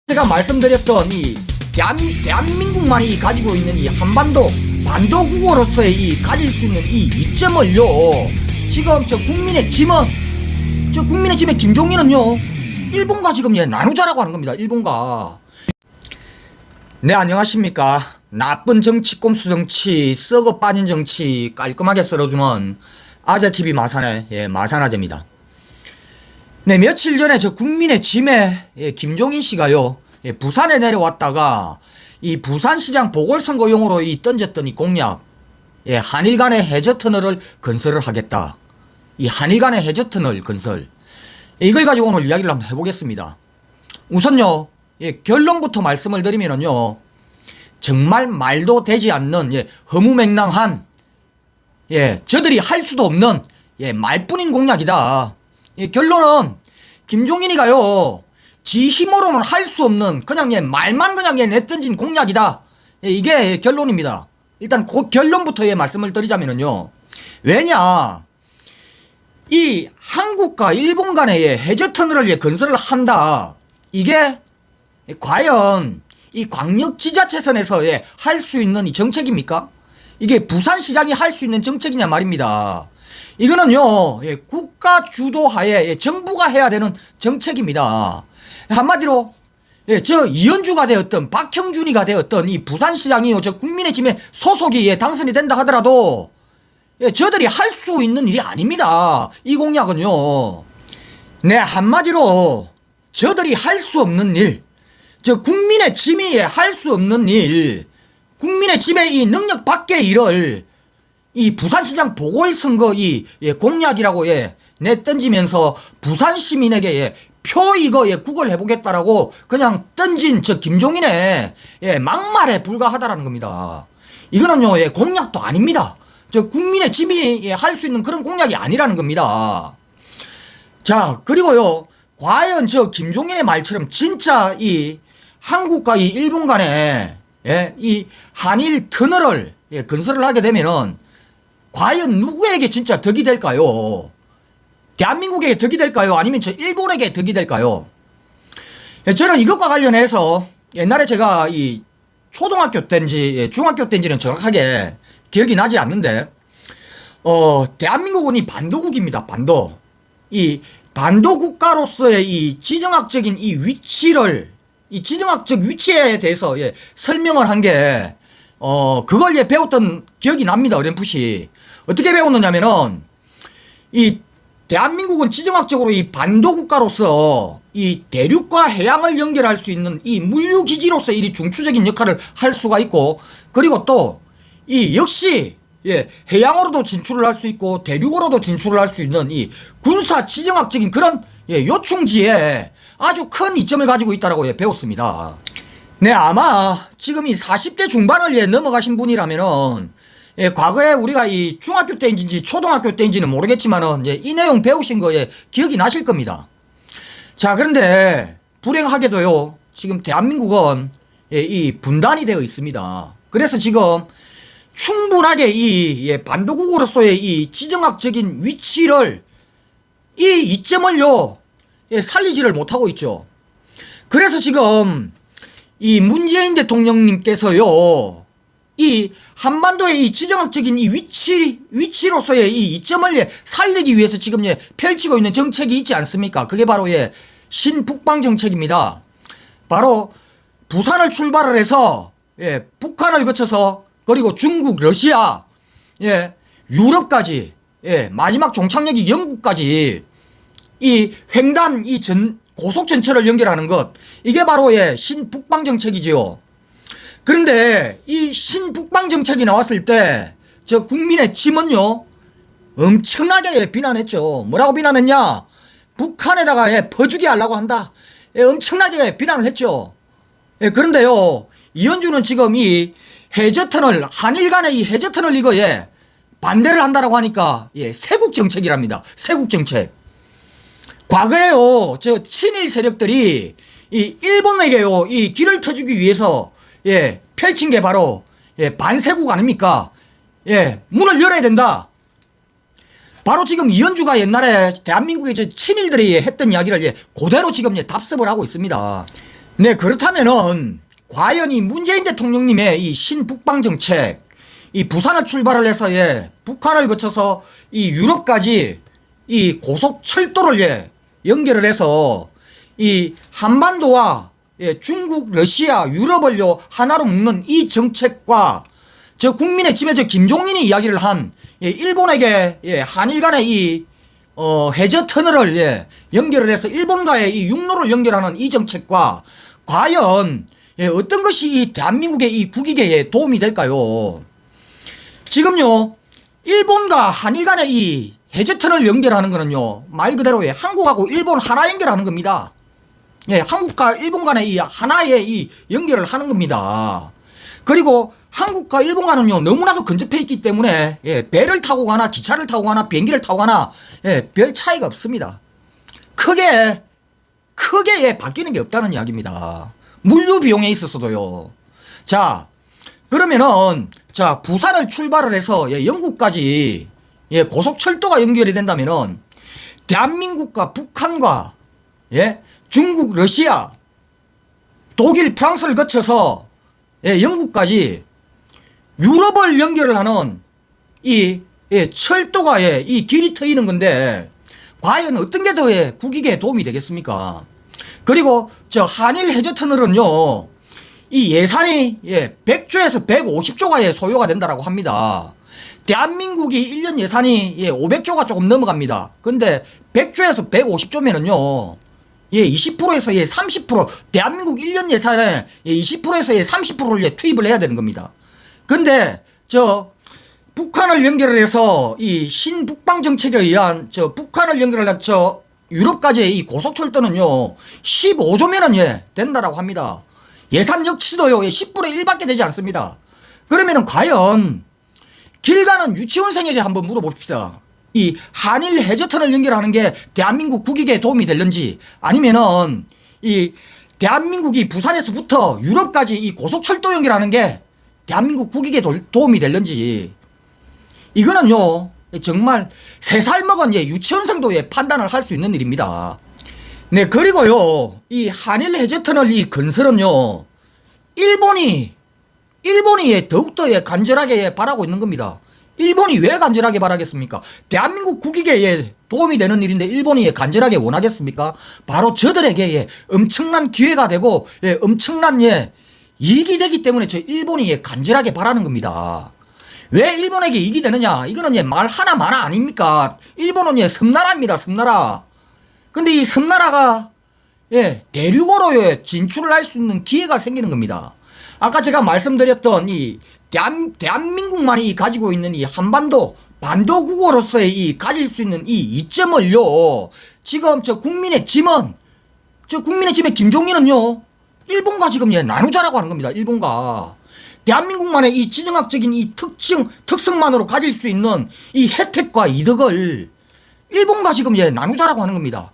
제가 말씀드렸던 이 대한민국만이 가지고 있는 이 한반도 반도국어로서의 이 가질 수 있는 이 이점을요, 지금 저 국민의 짐의 김종인은요 일본과 지금 나누자라고 하는 겁니다. 일본과. 네, 안녕하십니까. 나쁜 정치, 꼼수 정치, 썩어 빠진 정치 깔끔하게 썰어주는 아재TV 마산의 마산아재입니다. 네, 며칠 전에 저 국민의 짐의 김종인 씨가요, 부산에 내려왔다가 이 부산시장 보궐선거용으로 던졌던 이 공약, 한일 간의 해저터널을 건설을 하겠다. 이 한일 간의 해저터널 건설. 이걸 가지고 오늘 이야기를 한번 해보겠습니다. 우선요, 결론부터 말씀을 드리면은요, 정말 말도 되지 않는 허무맹랑한 저들이 할 수도 없는 말뿐인 공약이다. 결론은 김종인이가요, 지 힘으로는 할 수 없는 그냥 말만 그냥 내던진 공약이다. 이게 결론입니다. 일단 그 결론부터 말씀을 드리자면은요, 왜냐, 이 한국과 일본 간의 해저터널을 건설을 한다. 이게 과연 이 광역지자체선에서 할 수 있는 이 정책입니까? 이게 부산시장이 할 수 있는 정책이냐 말입니다. 이거는요, 국가 주도하에 정부가 해야 되는 정책입니다. 한마디로 저 이현주가 되었던 박형준이가 되었던 이 부산시장이요, 저 국민의 짐에 소속이 당선이 된다 하더라도 저들이 할 수 있는 일이 아닙니다. 이 공약은요. 네, 한마디로 저들이 할 수 없는 일, 저 국민의 짐이 할 수 없는 일, 국민의 짐의 이 능력 밖의 일을 이 부산시장 보궐선거 공약이라고 내던지면서 부산 시민에게 표 이거 구걸해보겠다라고 그냥 던진 저 김종인의 막말에 불과하다라는 겁니다. 이거는요, 공약도 아닙니다. 저 국민의 짐이 할 수 있는 그런 공약이 아니라는 겁니다. 자, 그리고요, 과연 저 김종인의 말처럼 진짜 이 한국과 이 일본 간에 이 한일 터널을 건설을 하게 되면은 과연 누구에게 진짜 덕이 될까요? 대한민국에게 덕이 될까요? 아니면 저 일본에게 덕이 될까요? 저는 이것과 관련해서 옛날에 제가 이 초등학교 때인지 중학교 때인지는 정확하게 기억이 나지 않는데, 대한민국은 이 반도국입니다. 반도. 이 반도 국가로서의 이 지정학적인 이 위치를, 이 지정학적 위치에 대해서 설명을 한 게, 그걸 배웠던 기억이 납니다. 어렴풋이. 어떻게 배웠느냐면은, 이 대한민국은 지정학적으로 이 반도 국가로서 이 대륙과 해양을 연결할 수 있는 이 물류기지로서 이 중추적인 역할을 할 수가 있고, 그리고 또 이 역시 해양으로도 진출을 할 수 있고 대륙으로도 진출을 할 수 있는 이 군사 지정학적인 그런 요충지에 아주 큰 이점을 가지고 있다라고 배웠습니다. 네, 아마 지금 이 40대 중반을 넘어가신 분이라면은 과거에 우리가 이 중학교 때인지 초등학교 때인지는 모르겠지만은 이 내용 배우신 거에 기억이 나실 겁니다. 자, 그런데 불행하게도요, 지금 대한민국은 이 분단이 되어 있습니다. 그래서 지금 충분하게 이 반도국으로서의 이 지정학적인 위치를, 이 이점을요 살리지를 못하고 있죠. 그래서 지금 이 문재인 대통령님께서요, 이 한반도의 이 지정학적인 이 위치로서의 이 이점을 살리기 위해서 지금 펼치고 있는 정책이 있지 않습니까? 그게 바로 신북방 정책입니다. 바로 부산을 출발을 해서 북한을 거쳐서 그리고 중국, 러시아, 유럽까지, 마지막 종착역이 영국까지 이 횡단 고속전철을 연결하는 것, 이게 바로 신북방 정책이지요. 그런데 이 신북방 정책이 나왔을 때 저 국민의 짐은요 엄청나게 비난했죠. 뭐라고 비난했냐? 북한에다가 퍼주기 하려고 한다. 엄청나게 비난을 했죠. 그런데요, 이현주는 지금 이 해저터널, 한일 간의 이 해저터널 이거에 반대를 한다라고 하니까 세국 정책이랍니다. 세국 정책. 과거에요, 저 친일 세력들이 이 일본에게요 이 길을 터주기 위해서 펼친 게 바로 반세국 아닙니까? 문을 열어야 된다. 바로 지금 이현주가 옛날에 대한민국의 저 친일들이 했던 이야기를 그대로 지금 답습을 하고 있습니다. 네, 그렇다면은 과연 이 문재인 대통령님의 이 신북방 정책, 이 부산을 출발을 해서 북한을 거쳐서 이 유럽까지 이 고속철도를 연결을 해서 이 한반도와 중국, 러시아, 유럽을 하나로 묶는 이 정책과 저 국민의 집에 저 김종인이 이야기를 한 일본에게 한일 간의 이 해저 터널을 연결을 해서 일본과의 이 육로를 연결하는 이 정책과 과연 어떤 것이 이 대한민국의 이 국익에 도움이 될까요? 지금요, 일본과 한일 간의 이 해저 터널을 연결하는 거는요, 말 그대로 한국하고 일본 하나 연결하는 겁니다. 한국과 일본 간의 이 하나의 이 연결을 하는 겁니다. 그리고 한국과 일본 간은요, 너무나도 근접해 있기 때문에 배를 타고 가나 기차를 타고 가나 비행기를 타고 가나 별 차이가 없습니다. 크게 바뀌는 게 없다는 이야기입니다. 물류 비용에 있어서도요. 자, 그러면은 자, 부산을 출발을 해서 영국까지 고속철도가 연결이 된다면은 대한민국과 북한과 중국, 러시아, 독일, 프랑스를 거쳐서 영국까지 유럽을 연결을 하는 이 철도가 이 길이 트이는 건데 과연 어떤 게 더 국익에 도움이 되겠습니까? 그리고 저 한일 해저 터널은요, 이 예산이 100조에서 150조가 소요가 된다라고 합니다. 대한민국이 1년 예산이 500조가 조금 넘어갑니다. 근데 100조에서 150조면은요, 20%에서 30%, 대한민국 1년 예산에 20%에서 30%를 투입을 해야 되는 겁니다. 근데 저 북한을 연결을 해서 이 신북방 정책에 의한 저 북한을 연결을 한 저 유럽까지의 이 고속철도는요 15조면은 된다라고 합니다. 예산 역시도요 10분의 1밖에 되지 않습니다. 그러면은 과연 길 가는 유치원생에게 한번 물어봅시다. 이 한일 해저터널 연결하는 게 대한민국 국익에 도움이 될는지, 아니면은 이 대한민국이 부산에서부터 유럽까지 이 고속철도 연결하는 게 대한민국 국익에 도움이 될는지, 이거는요 정말 3살 먹은 유치원생도 판단을 할 수 있는 일입니다. 네, 그리고요 이 한일 해저터널 이 건설은요 일본이 더욱더 간절하게 바라고 있는 겁니다. 일본이 왜 간절하게 바라겠습니까? 대한민국 국익에 도움이 되는 일인데 일본이 간절하게 원하겠습니까? 바로 저들에게 엄청난 기회가 되고 엄청난 이익이 되기 때문에 저 일본이 간절하게 바라는 겁니다. 왜 일본에게 이익이 되느냐? 이거는 말 하나 말 아닙니까? 일본은 섬나라입니다. 섬나라. 근데 이 섬나라가 대륙으로 진출을 할 수 있는 기회가 생기는 겁니다. 아까 제가 말씀드렸던 이 대한민국만이 가지고 있는 이 한반도 반도국어로서의 이 가질 수 있는 이 이점을요, 지금 저 국민의 짐의 김종인은요 일본과 지금 나누자라고 하는 겁니다. 일본과 대한민국만의 이 지정학적인 이 특성만으로 가질 수 있는 이 혜택과 이득을 일본과 지금 나누자라고 하는 겁니다.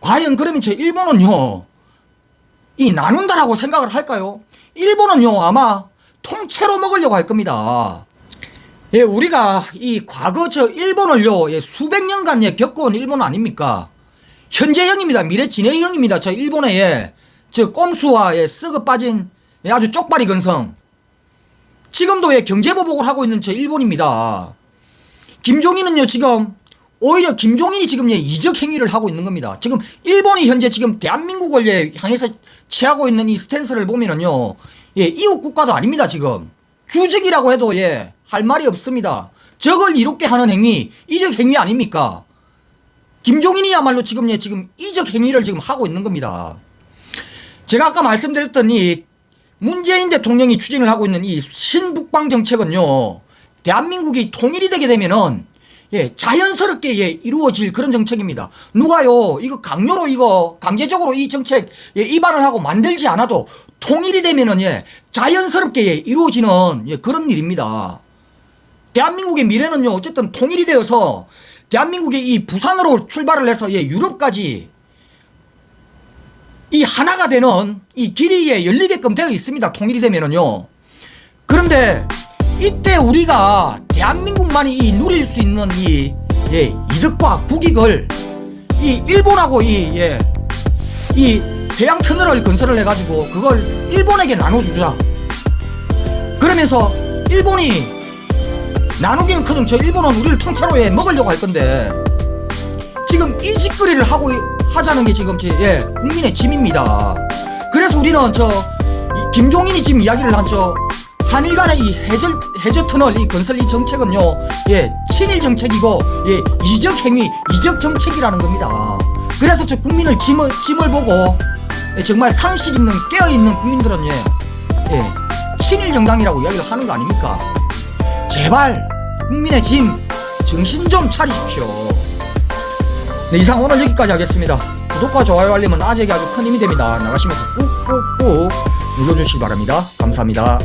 과연 그러면 저 일본은요 이 나눈다라고 생각을 할까요? 일본은요 아마 통째로 먹으려고 할 겁니다. 우리가 이 과거 저 일본을요 수백 년간 겪어온 일본 아닙니까? 현재형입니다. 미래 진행형입니다. 저 일본의 저 꼼수와 썩어 빠진 아주 쪽발이 근성. 지금도 경제보복을 하고 있는 저 일본입니다. 김종인은요 지금 오히려 김종인이 지금 이적 행위를 하고 있는 겁니다. 지금 일본이 현재 지금 대한민국을 향해서 취하고 있는 이 스탠스를 보면은요 이웃 국가도 아닙니다. 지금 주적이라고 해도 할 말이 없습니다. 적을 이롭게 하는 행위, 이적 행위 아닙니까? 김종인이야말로 지금 이적 행위를 지금 하고 있는 겁니다. 제가 아까 말씀드렸던 이 문재인 대통령이 추진을 하고 있는 이 신북방 정책은요 대한민국이 통일이 되게 되면은 자연스럽게 이루어질 그런 정책입니다. 누가요 이거 강제적으로 이 정책 입안을 하고 만들지 않아도 통일이 되면은 자연스럽게 이루어지는 그런 일입니다. 대한민국의 미래는요 어쨌든 통일이 되어서 대한민국의 이 부산으로 출발을 해서 유럽까지 이 하나가 되는 이 길이 열리게끔 되어 있습니다. 통일이 되면은요. 그런데 이때 우리가 대한민국만이 누릴 수 있는 이 이득과 국익을 이 일본하고 이 해양 터널을 건설을 해가지고 그걸 일본에게 나눠주자. 그러면서 일본이 나누기는 커녕 저 일본은 우리를 통째로 먹으려고 할 건데 지금 이 짓거리를 하자는 게 지금 국민의 짐입니다. 그래서 우리는 김종인이 지금 이야기를 한 한일 간의 이 해저 터널 이 건설 이 정책은요, 친일 정책이고, 이적 행위, 이적 정책이라는 겁니다. 그래서 저 국민을 짐을 보고, 정말 상식 있는, 깨어있는 국민들은, 친일 정당이라고 이야기를 하는 거 아닙니까? 제발, 국민의 짐, 정신 좀 차리십시오. 네, 이상 오늘 여기까지 하겠습니다. 구독과 좋아요, 알림은 아재에게 아주 큰 힘이 됩니다. 나가시면서 꾹꾹꾹 눌러주시기 바랍니다. 감사합니다.